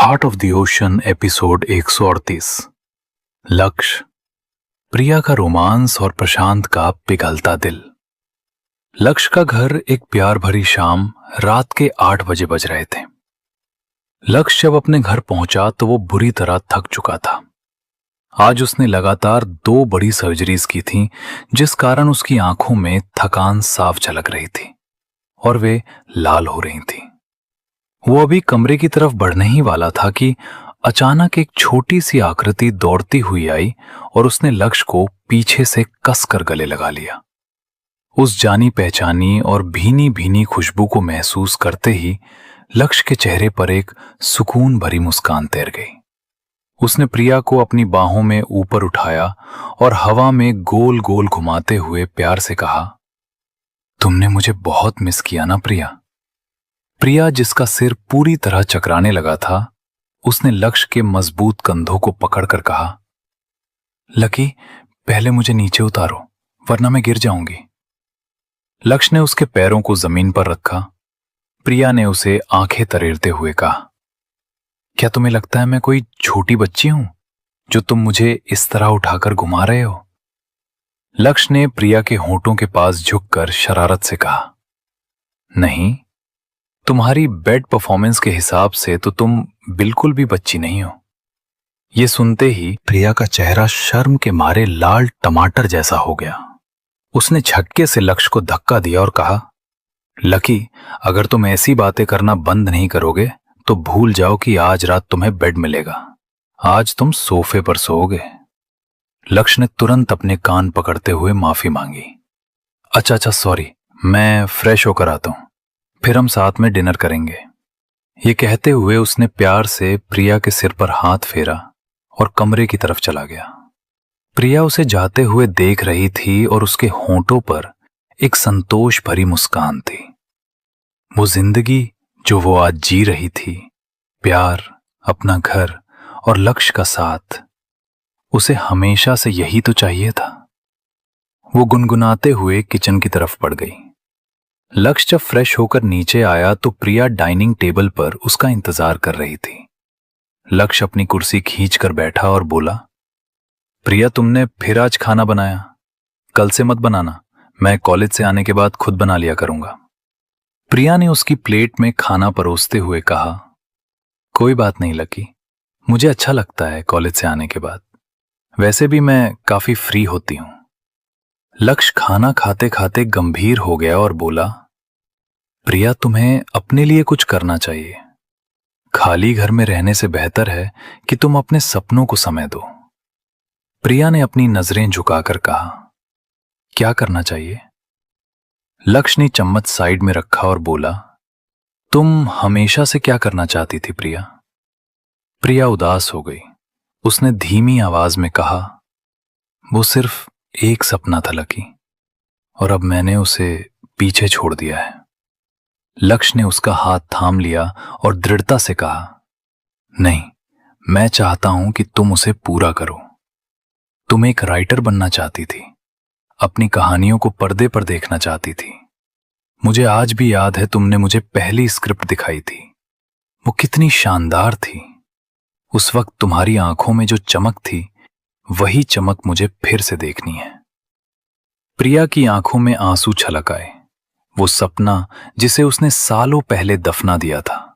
Heart of the ocean episode 138। लक्ष्य, प्रिया का romance और प्रशांत का पिघलता दिल। लक्ष्य का घर एक प्यार भरी शाम रात के 8 बजे बज रहे थे। लक्ष्य जब अपने घर पहुंचा तो वो बुरी तरह थक चुका था। आज उसने लगातार 2 बड़ी सर्जरीज की थीं, जिस कारण उसकी आंखों में थकान साफ झलक रही थी और वे लाल हो रही थीं। वो अभी कमरे की तरफ बढ़ने ही वाला था कि अचानक एक छोटी सी आकृति दौड़ती हुई आई और उसने लक्ष्य को पीछे से कसकर गले लगा लिया। उस जानी पहचानी और भीनी भीनी खुशबू को महसूस करते ही लक्ष्य के चेहरे पर एक सुकून भरी मुस्कान तैर गई। उसने प्रिया को अपनी बाहों में ऊपर उठाया और हवा में गोल गोल घुमाते हुए प्यार से कहा, तुमने मुझे बहुत मिस किया ना प्रिया। प्रिया, जिसका सिर पूरी तरह चकराने लगा था, उसने लक्ष्य के मजबूत कंधों को पकड़कर कहा, लकी, पहले मुझे नीचे उतारो वरना मैं गिर जाऊंगी। लक्ष्य ने उसके पैरों को जमीन पर रखा। प्रिया ने उसे आंखें तरेरते हुए कहा, क्या तुम्हें लगता है मैं कोई छोटी बच्ची हूं जो तुम मुझे इस तरह उठाकर घुमा रहे हो? लक्ष्य ने प्रिया के होंठों के पास झुककर शरारत से कहा, नहीं, तुम्हारी बेड परफॉर्मेंस के हिसाब से तो तुम बिल्कुल भी बच्ची नहीं हो। यह सुनते ही प्रिया का चेहरा शर्म के मारे लाल टमाटर जैसा हो गया। उसने झटके से लक्ष्य को धक्का दिया और कहा, लकी, अगर तुम ऐसी बातें करना बंद नहीं करोगे तो भूल जाओ कि आज रात तुम्हें बेड मिलेगा। आज तुम सोफे पर सोओगे। लक्ष्य ने तुरंत अपने कान पकड़ते हुए माफी मांगी। अच्छा, सॉरी, मैं फ्रेश होकर आता हूं, फिर हम साथ में डिनर करेंगे। ये कहते हुए उसने प्यार से प्रिया के सिर पर हाथ फेरा और कमरे की तरफ चला गया। प्रिया उसे जाते हुए देख रही थी और उसके होंठों पर एक संतोष भरी मुस्कान थी। वो जिंदगी जो वो आज जी रही थी, प्यार, अपना घर और लक्ष्य का साथ, उसे हमेशा से यही तो चाहिए था। वो गुनगुनाते हुए किचन की तरफ बढ़ गई। लक्ष्य जब फ्रेश होकर नीचे आया तो प्रिया डाइनिंग टेबल पर उसका इंतजार कर रही थी। लक्ष्य अपनी कुर्सी खींचकर बैठा और बोला, प्रिया, तुमने फिर आज खाना बनाया? कल से मत बनाना, मैं कॉलेज से आने के बाद खुद बना लिया करूंगा। प्रिया ने उसकी प्लेट में खाना परोसते हुए कहा, कोई बात नहीं लकी, मुझे अच्छा लगता है कॉलेज से आने के बाद। वैसे भी मैं काफी फ्री होती हूं। लक्ष्य खाना खाते खाते गंभीर हो गया और बोला, प्रिया, तुम्हें अपने लिए कुछ करना चाहिए। खाली घर में रहने से बेहतर है कि तुम अपने सपनों को समय दो। प्रिया ने अपनी नजरें झुकाकर कहा, क्या करना चाहिए? लक्ष्य ने चम्मच साइड में रखा और बोला, तुम हमेशा से क्या करना चाहती थी प्रिया? प्रिया उदास हो गई। उसने धीमी आवाज में कहा, वो सिर्फ एक सपना था लकी, और अब मैंने उसे पीछे छोड़ दिया है। लक्ष्य ने उसका हाथ थाम लिया और दृढ़ता से कहा, नहीं, मैं चाहता हूं कि तुम उसे पूरा करो। तुम एक राइटर बनना चाहती थी, अपनी कहानियों को पर्दे पर देखना चाहती थी। मुझे आज भी याद है तुमने मुझे पहली स्क्रिप्ट दिखाई थी, वो कितनी शानदार थी। उस वक्त तुम्हारी आंखों में जो चमक थी, वही चमक मुझे फिर से देखनी है। प्रिया की आंखों में आंसू छलक आए। वो सपना जिसे उसने सालों पहले दफना दिया था,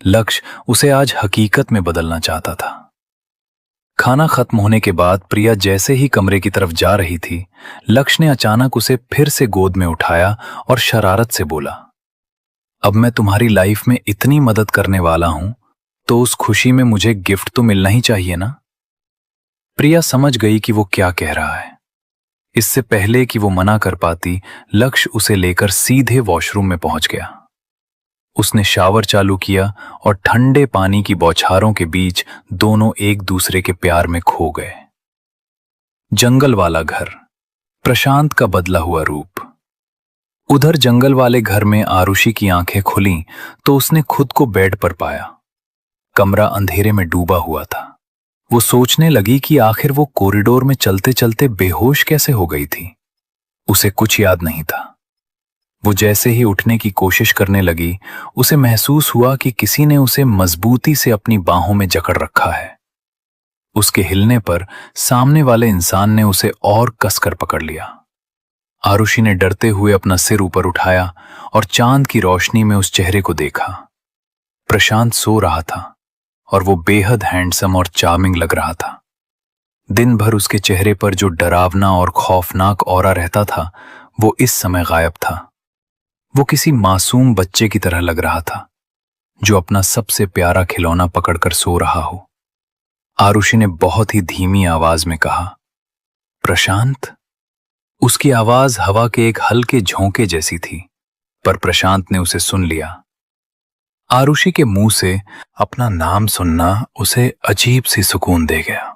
लक्ष्य उसे आज हकीकत में बदलना चाहता था। खाना खत्म होने के बाद प्रिया जैसे ही कमरे की तरफ जा रही थी, लक्ष्य ने अचानक उसे फिर से गोद में उठाया और शरारत से बोला, अब मैं तुम्हारी लाइफ में इतनी मदद करने वाला हूं तो उस खुशी में मुझे गिफ्ट तो मिलना ही चाहिए ना। प्रिया समझ गई कि वो क्या कह रहा है। इससे पहले कि वो मना कर पाती, लक्ष्य उसे लेकर सीधे वॉशरूम में पहुंच गया। उसने शावर चालू किया और ठंडे पानी की बौछारों के बीच दोनों एक दूसरे के प्यार में खो गए। जंगल वाला घर, प्रशांत का बदला हुआ रूप। उधर जंगल वाले घर में आरुषि की आंखें खुलीं तो उसने खुद को बेड पर पाया। कमरा अंधेरे में डूबा हुआ था। वो सोचने लगी कि आखिर वो कॉरिडोर में चलते चलते बेहोश कैसे हो गई थी। उसे कुछ याद नहीं था। वो जैसे ही उठने की कोशिश करने लगी, उसे महसूस हुआ कि किसी ने उसे मजबूती से अपनी बाहों में जकड़ रखा है। उसके हिलने पर सामने वाले इंसान ने उसे और कसकर पकड़ लिया। आरुषि ने डरते हुए अपना सिर ऊपर उठाया और चांद की रोशनी में उस चेहरे को देखा। प्रशांत सो रहा था और वो बेहद हैंडसम और चार्मिंग लग रहा था। दिन भर उसके चेहरे पर जो डरावना और खौफनाक ऑरा रहता था, वो इस समय गायब था। वो किसी मासूम बच्चे की तरह लग रहा था, जो अपना सबसे प्यारा खिलौना पकड़कर सो रहा हो। आरुषि ने बहुत ही धीमी आवाज में कहा, प्रशांत। उसकी आवाज हवा के एक हल्के झोंके जैसी थी, पर प्रशांत ने उसे सुन लिया। आरुषि के मुंह से अपना नाम सुनना उसे अजीब सी सुकून दे गया।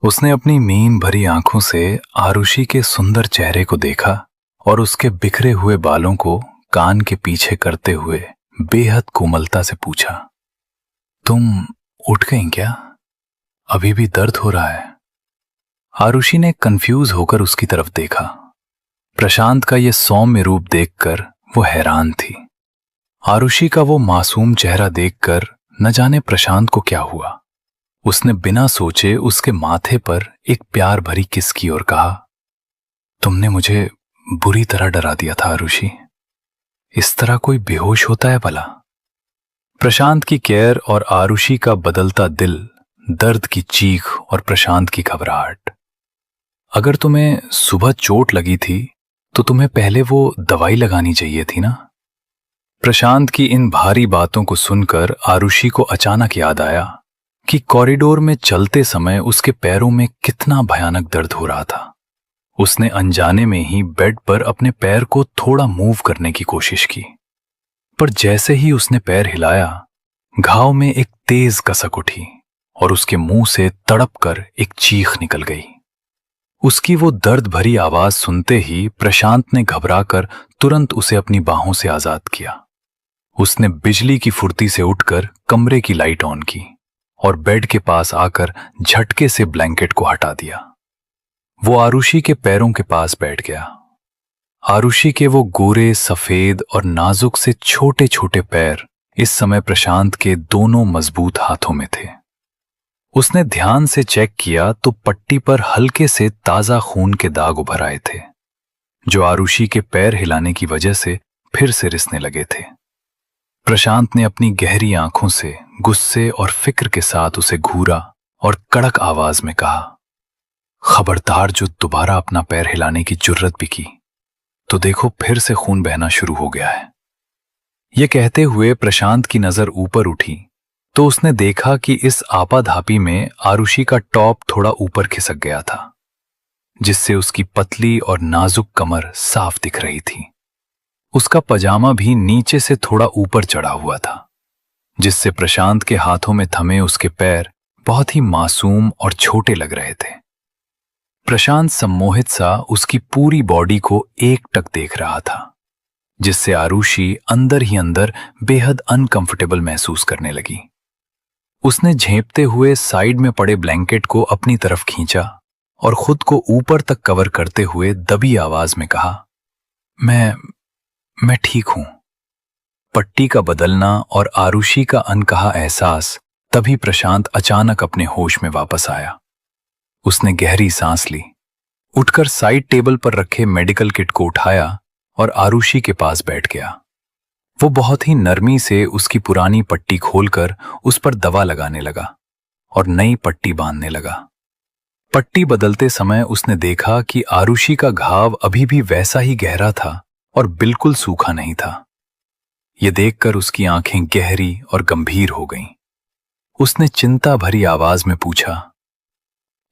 उसने अपनी नींद भरी आंखों से आरुषि के सुंदर चेहरे को देखा और उसके बिखरे हुए बालों को कान के पीछे करते हुए बेहद कोमलता से पूछा, तुम उठ गई क्या? अभी भी दर्द हो रहा है? आरुषि ने कंफ्यूज होकर उसकी तरफ देखा। प्रशांत का यह सौम्य रूप देखकर वो हैरान थी। आरुषि का वो मासूम चेहरा देखकर न जाने प्रशांत को क्या हुआ। उसने बिना सोचे उसके माथे पर एक प्यार भरी किस की और कहा, तुमने मुझे बुरी तरह डरा दिया था आरुषि। इस तरह कोई बेहोश होता है भला? प्रशांत की केयर और आरुषि का बदलता दिल, दर्द की चीख और प्रशांत की घबराहट। अगर तुम्हें सुबह चोट लगी थी तो तुम्हें पहले वो दवाई लगानी चाहिए थी ना? प्रशांत की इन भारी बातों को सुनकर आरुषि को अचानक याद आया कि कॉरिडोर में चलते समय उसके पैरों में कितना भयानक दर्द हो रहा था। उसने अनजाने में ही बेड पर अपने पैर को थोड़ा मूव करने की कोशिश की, पर जैसे ही उसने पैर हिलाया, घाव में एक तेज कसक उठी और उसके मुंह से तड़प कर एक चीख निकल गई। उसकी वो दर्द भरी आवाज सुनते ही प्रशांत ने घबराकर तुरंत उसे अपनी बाहों से आजाद किया। उसने बिजली की फुर्ती से उठकर कमरे की लाइट ऑन की और बेड के पास आकर झटके से ब्लैंकेट को हटा दिया। वो आरुषि के पैरों के पास बैठ गया। आरुषि के वो गोरे, सफेद और नाजुक से छोटे छोटे पैर इस समय प्रशांत के दोनों मजबूत हाथों में थे। उसने ध्यान से चेक किया तो पट्टी पर हल्के से ताजा खून के दाग उभर आए थे, जो आरुषि के पैर हिलाने की वजह से फिर से रिसने लगे थे। प्रशांत ने अपनी गहरी आंखों से गुस्से और फिक्र के साथ उसे घूरा और कड़क आवाज में कहा, खबरदार जो दोबारा अपना पैर हिलाने की जुर्रत भी की तो देखो फिर से खून बहना शुरू हो गया है। यह कहते हुए प्रशांत की नजर ऊपर उठी तो उसने देखा कि इस आपाधापी में आरुषि का टॉप थोड़ा ऊपर खिसक गया था, जिससे उसकी पतली और नाजुक कमर साफ दिख रही थी। उसका पजामा भी नीचे से थोड़ा ऊपर चढ़ा हुआ था, जिससे प्रशांत के हाथों में थमे उसके पैर बहुत ही मासूम और छोटे लग रहे थे। प्रशांत सम्मोहित सा उसकी पूरी बॉडी को एकटक देख रहा था, जिससे आरुषि अंदर ही अंदर बेहद अनकंफर्टेबल महसूस करने लगी। उसने झेंपते हुए साइड में पड़े ब्लैंकेट को अपनी तरफ खींचा और खुद को ऊपर तक कवर करते हुए दबी आवाज में कहा, मैं ठीक हूं। पट्टी का बदलना और आरुषि का अनकहा एहसास, तभी प्रशांत अचानक अपने होश में वापस आया। उसने गहरी सांस ली, उठकर साइड टेबल पर रखे मेडिकल किट को उठाया और आरुषि के पास बैठ गया। वो बहुत ही नरमी से उसकी पुरानी पट्टी खोलकर उस पर दवा लगाने लगा और नई पट्टी बांधने लगा। पट्टी बदलते समय उसने देखा कि आरुषि का घाव अभी भी वैसा ही गहरा था और बिल्कुल सूखा नहीं था। यह देखकर उसकी आंखें गहरी और गंभीर हो गईं। उसने चिंता भरी आवाज में पूछा,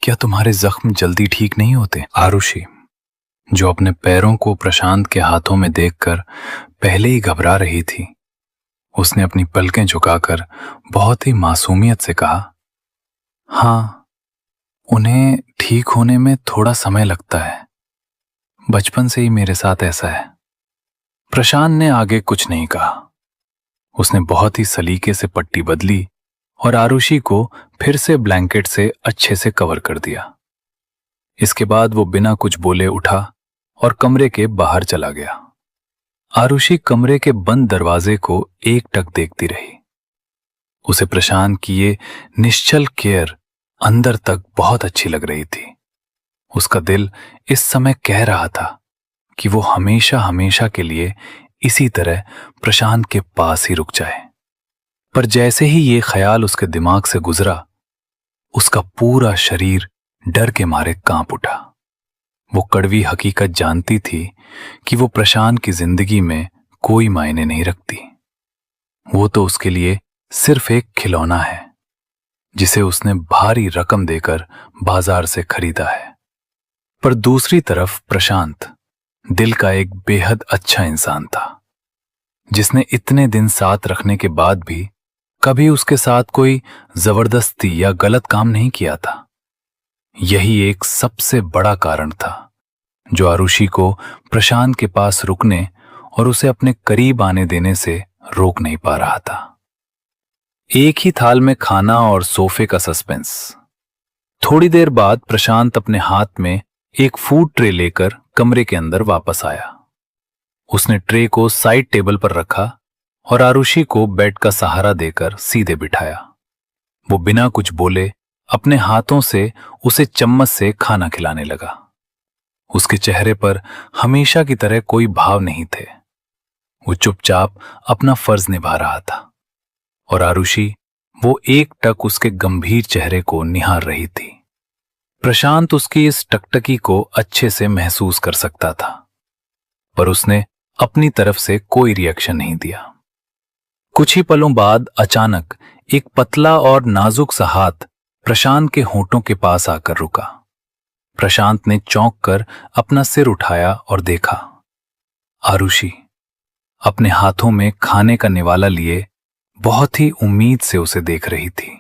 क्या तुम्हारे जख्म जल्दी ठीक नहीं होते? आरुषि, जो अपने पैरों को प्रशांत के हाथों में देखकर पहले ही घबरा रही थी, उसने अपनी पलकें झुकाकर बहुत ही मासूमियत से कहा, हाँ, उन्हें ठीक होने में थोड़ा समय लगता है। बचपन से ही मेरे साथ ऐसा है। प्रशांत ने आगे कुछ नहीं कहा। उसने बहुत ही सलीके से पट्टी बदली और आरुषि को फिर से ब्लैंकेट से अच्छे से कवर कर दिया। इसके बाद वो बिना कुछ बोले उठा और कमरे के बाहर चला गया। आरुषि कमरे के बंद दरवाजे को एकटक देखती रही। उसे प्रशांत की ये निश्चल केयर अंदर तक बहुत अच्छी लग रही थी। उसका दिल इस समय कह रहा था कि वो हमेशा हमेशा के लिए इसी तरह प्रशांत के पास ही रुक जाए। पर जैसे ही ये ख्याल उसके दिमाग से गुजरा, उसका पूरा शरीर डर के मारे कांप उठा। वो कड़वी हकीकत जानती थी कि वो प्रशांत की जिंदगी में कोई मायने नहीं रखती। वो तो उसके लिए सिर्फ एक खिलौना है जिसे उसने भारी रकम देकर बाजार से खरीदा है। पर दूसरी तरफ प्रशांत दिल का एक बेहद अच्छा इंसान था, जिसने इतने दिन साथ रखने के बाद भी कभी उसके साथ कोई जबरदस्ती या गलत काम नहीं किया था। यही एक सबसे बड़ा कारण था जो आरुषि को प्रशांत के पास रुकने और उसे अपने करीब आने देने से रोक नहीं पा रहा था। एक ही थाल में खाना और सोफे का सस्पेंस। थोड़ी देर बाद प्रशांत अपने हाथ में एक फूड ट्रे लेकर कमरे के अंदर वापस आया। उसने ट्रे को साइड टेबल पर रखा और आरुषि को बेड का सहारा देकर सीधे बिठाया। वो बिना कुछ बोले अपने हाथों से उसे चम्मच से खाना खिलाने लगा। उसके चेहरे पर हमेशा की तरह कोई भाव नहीं थे। वो चुपचाप अपना फर्ज निभा रहा था और आरुषि वो एकटक उसके गंभीर चेहरे को निहार रही थी। प्रशांत उसकी इस टकटकी को अच्छे से महसूस कर सकता था, पर उसने अपनी तरफ से कोई रिएक्शन नहीं दिया। कुछ ही पलों बाद अचानक एक पतला और नाजुक सा हाथ प्रशांत के होंठों के पास आकर रुका। प्रशांत ने चौंक कर अपना सिर उठाया और देखा। आरुषि अपने हाथों में खाने का निवाला लिए बहुत ही उम्मीद से उसे देख रही थी।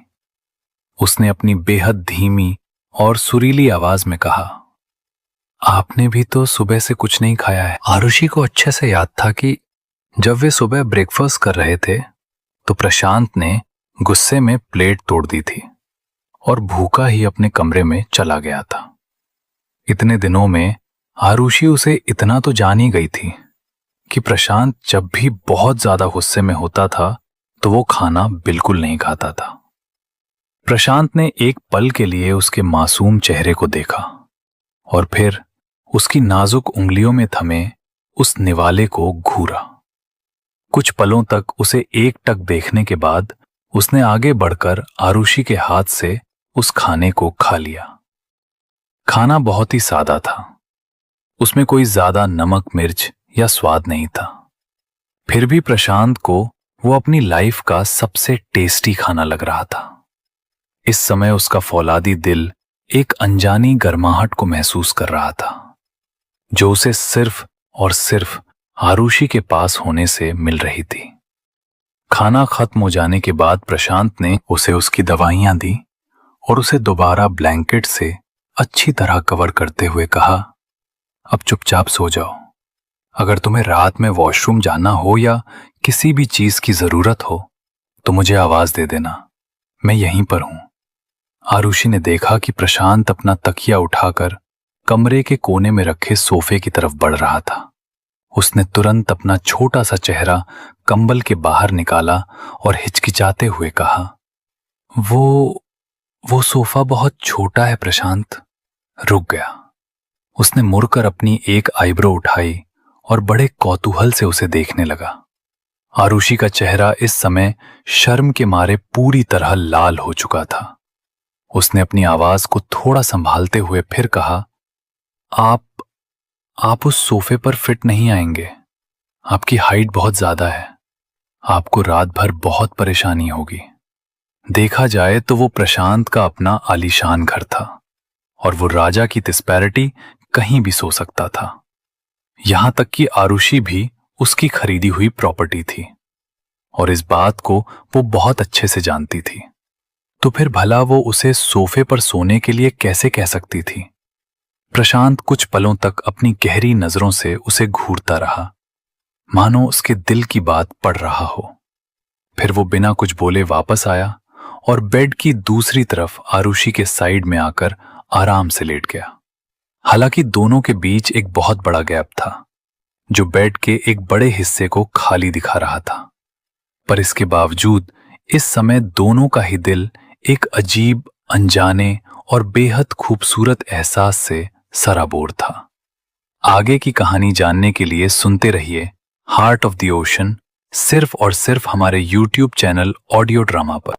उसने अपनी बेहद धीमी और सुरीली आवाज में कहा, आपने भी तो सुबह से कुछ नहीं खाया है। आरुषि को अच्छे से याद था कि जब वे सुबह ब्रेकफास्ट कर रहे थे तो प्रशांत ने गुस्से में प्लेट तोड़ दी थी और भूखा ही अपने कमरे में चला गया था। इतने दिनों में आरुषि उसे इतना तो जान ही गई थी कि प्रशांत जब भी बहुत ज्यादा गुस्से में होता था तो वो खाना बिल्कुल नहीं खाता था। प्रशांत ने एक पल के लिए उसके मासूम चेहरे को देखा और फिर उसकी नाजुक उंगलियों में थमे उस निवाले को घूरा। कुछ पलों तक उसे एकटक देखने के बाद उसने आगे बढ़कर आरुषि के हाथ से उस खाने को खा लिया। खाना बहुत ही सादा था। उसमें कोई ज्यादा नमक मिर्च या स्वाद नहीं था। फिर भी प्रशांत को वो अपनी लाइफ का सबसे टेस्टी खाना लग रहा था। इस समय उसका फौलादी दिल एक अनजानी गर्माहट को महसूस कर रहा था, जो उसे सिर्फ और सिर्फ आरुषि के पास होने से मिल रही थी। खाना खत्म हो जाने के बाद प्रशांत ने उसे उसकी दवाइयां दी और उसे दोबारा ब्लैंकेट से अच्छी तरह कवर करते हुए कहा, अब चुपचाप सो जाओ। अगर तुम्हें रात में वॉशरूम जाना हो या किसी भी चीज की जरूरत हो तो मुझे आवाज दे देना, मैं यहीं पर हूं। आरुषि ने देखा कि प्रशांत अपना तकिया उठाकर कमरे के कोने में रखे सोफे की तरफ बढ़ रहा था। उसने तुरंत अपना छोटा सा चेहरा कंबल के बाहर निकाला और हिचकिचाते हुए कहा, वो सोफा बहुत छोटा है प्रशांत। रुक गया। उसने मुड़कर अपनी एक आईब्रो उठाई और बड़े कौतूहल से उसे देखने लगा। आरुषि का चेहरा इस समय शर्म के मारे पूरी तरह लाल हो चुका था। उसने अपनी आवाज को थोड़ा संभालते हुए फिर कहा, आप उस सोफे पर फिट नहीं आएंगे। आपकी हाइट बहुत ज्यादा है। आपको रात भर बहुत परेशानी होगी। देखा जाए तो वो प्रशांत का अपना आलीशान घर था और वो राजा की तिस्पैरिटी कहीं भी सो सकता था। यहां तक कि आरुषि भी उसकी खरीदी हुई प्रॉपर्टी थी और इस बात को वो बहुत अच्छे से जानती थी। तो फिर भला वो उसे सोफे पर सोने के लिए कैसे कह सकती थी? प्रशांत कुछ पलों तक अपनी गहरी नजरों से उसे घूरता रहा, मानो उसके दिल की बात पढ़ रहा हो। फिर वो बिना कुछ बोले वापस आया और बेड की दूसरी तरफ आरुषि के साइड में आकर आराम से लेट गया। हालांकि दोनों के बीच एक बहुत बड़ा गैप था, जो बेड के एक बड़े हिस्से को खाली दिखा रहा था। पर इसके बावजूद इस समय दोनों का ही दिल एक अजीब, अनजाने और बेहद खूबसूरत एहसास से सराबोर था। आगे की कहानी जानने के लिए सुनते रहिए हार्ट ऑफ द ओशन, सिर्फ और सिर्फ हमारे YouTube चैनल ऑडियो ड्रामा पर।